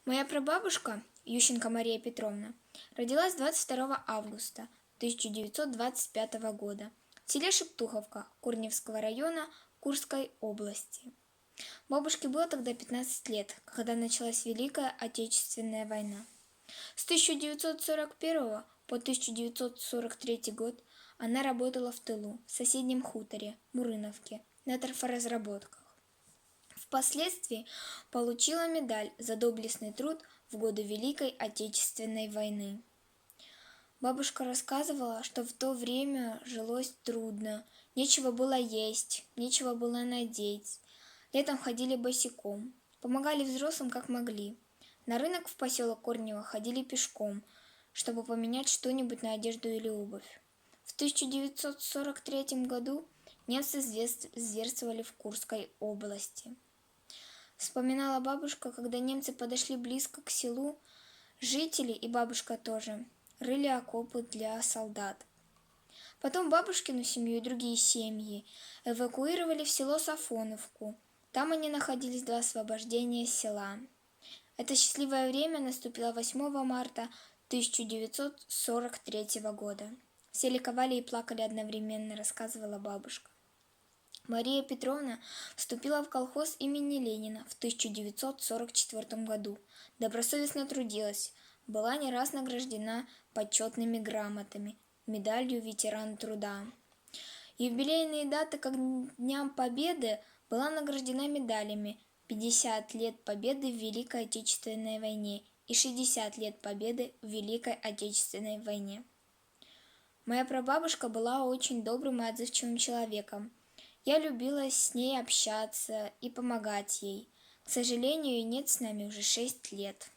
Моя прабабушка, Ющенко Мария Петровна, родилась 22 августа 1925 года в селе Шептуховка Курневского района Курской области. Бабушке было тогда 15 лет, когда началась Великая Отечественная война. С 1941 по 1943 год она работала в тылу, в соседнем хуторе Мурыновке, на торфоразработках. Впоследствии получила медаль за доблестный труд в годы Великой Отечественной войны. Бабушка рассказывала, что в то время жилось трудно, нечего было есть, нечего было надеть. Летом ходили босиком, помогали взрослым как могли. На рынок в поселок Корнево ходили пешком, чтобы поменять что-нибудь на одежду или обувь. В 1943 году немцы зверствовали в Курской области. Вспоминала бабушка, когда немцы подошли близко к селу, жители и бабушка тоже рыли окопы для солдат. Потом бабушкину семью и другие семьи эвакуировали в село Сафоновку. Там они находились до освобождения села. Это счастливое время наступило 8 марта 1943 года. Все ликовали и плакали одновременно, рассказывала бабушка. Мария Петровна вступила в колхоз имени Ленина в 1944 году. Добросовестно трудилась, была не раз награждена почетными грамотами, медалью ветеран труда. Юбилейные даты, как Дням Победы, была награждена медалями 50 лет Победы в Великой Отечественной войне и 60 лет Победы в Великой Отечественной войне. Моя прабабушка была очень добрым и отзывчивым человеком. Я любила с ней общаться и помогать ей. К сожалению, нет с нами уже 6 лет.